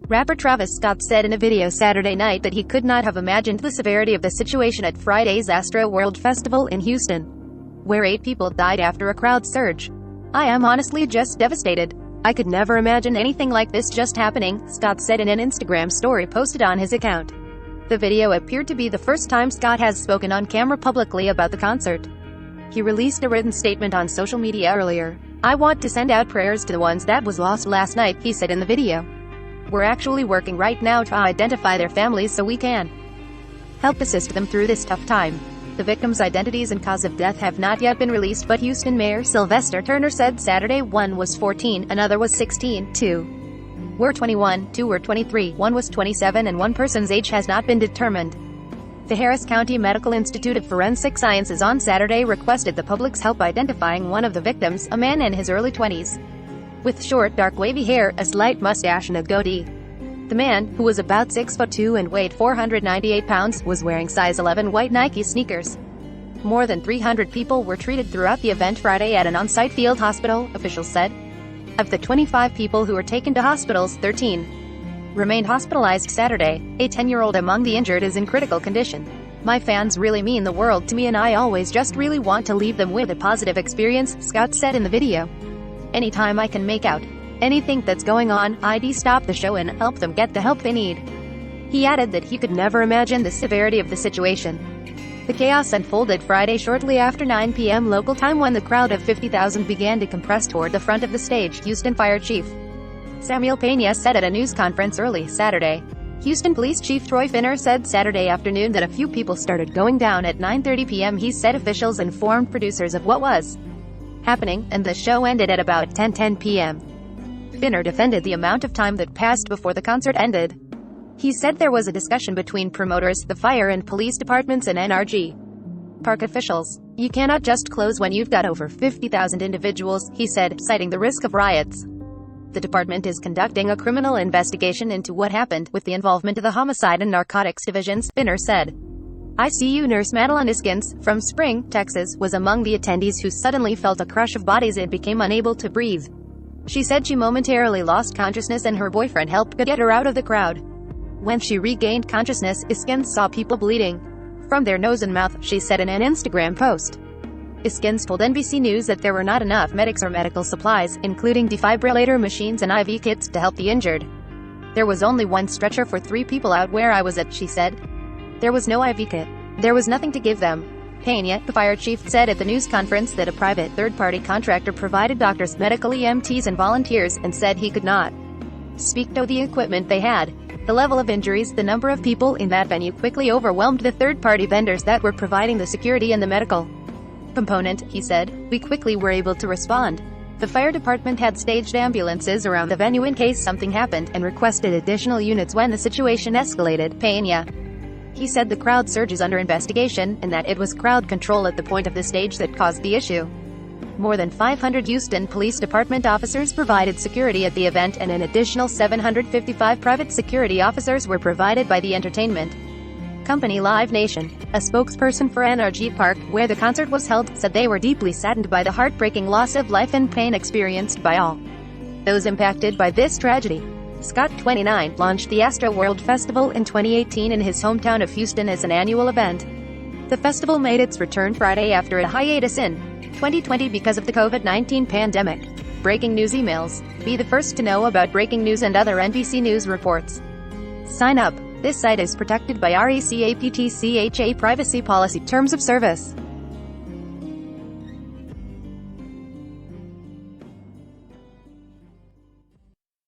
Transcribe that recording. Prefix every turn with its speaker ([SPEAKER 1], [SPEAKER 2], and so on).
[SPEAKER 1] Rapper Travis Scott said in a video Saturday night that he could not have imagined the severity of the situation at Friday's Astroworld festival in Houston, where 8 people died after a crowd surge. "I am honestly just devastated. I could never imagine anything like this just happening," Scott said in an Instagram story posted on his account. The video appeared to be the first time Scott has spoken on camera publicly about the concert. He released a written statement on social media earlier. "I want to send out prayers to the ones that was lost last night," he said in the video. "We're actually working right now to identify their families so we can help assist them through this tough time." The victims' identities and cause of death have not yet been released, but Houston Mayor Sylvester Turner said Saturday one was 14, another was 16, 2 were 21, 2 were 23, 1 was 27, and one person's age has not been determined. The Harris County Medical Institute of Forensic Sciences on Saturday requested the public's help identifying one of the victims, a man in his early 20s, with short dark wavy hair, a slight mustache and a goatee. The man, who was about 6'2" and weighed 498 pounds, was wearing size 11 white Nike sneakers. More than 300 people were treated throughout the event Friday at an on-site field hospital, officials said. Of the 25 people who were taken to hospitals, 13 remained hospitalized Saturday. A 10-year-old among the injured is in critical condition. "My fans really mean the world to me and I always just really want to leave them with a positive experience," Scott said in the video. "Anytime I can make out anything that's going on, I'd stop the show and help them get the help they need." He added that he could never imagine the severity of the situation. The chaos unfolded Friday shortly after 9 p.m. local time when the crowd of 50,000 began to compress toward the front of the stage, Houston Fire Chief Samuel Pena said at a news conference early Saturday. Houston Police Chief Troy Finner said Saturday afternoon that a few people started going down at 9:30 p.m. He said officials informed producers of what was happening, and the show ended at about 10:10 p.m. Finner defended the amount of time that passed before the concert ended. He said there was a discussion between promoters, the fire and police departments, and NRG park officials. "You cannot just close when you've got over 50,000 individuals," he said, citing the risk of riots. The department is conducting a criminal investigation into what happened, with the involvement of the homicide and narcotics divisions, Finner said. ICU nurse Madeline Iskins, from Spring, Texas, was among the attendees who suddenly felt a crush of bodies and became unable to breathe. She said she momentarily lost consciousness and her boyfriend helped get her out of the crowd. When she regained consciousness, Iskins saw people bleeding from their nose and mouth, she said in an Instagram post. Iskins told NBC News that there were not enough medics or medical supplies, including defibrillator machines and IV kits, to help the injured. "There was only one stretcher for 3 people out where I was at," she said. "There was no IV kit. There was nothing to give them." Pena, the fire chief, said at the news conference that a private third-party contractor provided doctors, medical EMTs and volunteers, and said he could not speak to the equipment they had. The level of injuries, the number of people in that venue quickly overwhelmed the third-party vendors that were providing the security and the medical component, he said. "We quickly were able to respond. The fire department had staged ambulances around the venue in case something happened, and requested additional units when the situation escalated." Pena. He said the crowd surge is under investigation, and that it was crowd control at the point of the stage that caused the issue. More than 500 Houston Police Department officers provided security at the event, and an additional 755 private security officers were provided by the entertainment company Live Nation. A spokesperson for NRG Park, where the concert was held, said they were deeply saddened by the heartbreaking loss of life and pain experienced by all those impacted by this tragedy. Scott, 29, launched the Astroworld Festival in 2018 in his hometown of Houston as an annual event. The festival made its return Friday after a hiatus in 2020 because of the COVID-19 pandemic. Breaking news emails. Be the first to know about breaking news and other NBC News reports. Sign up. This site is protected by RECAPTCHA Privacy Policy Terms of Service.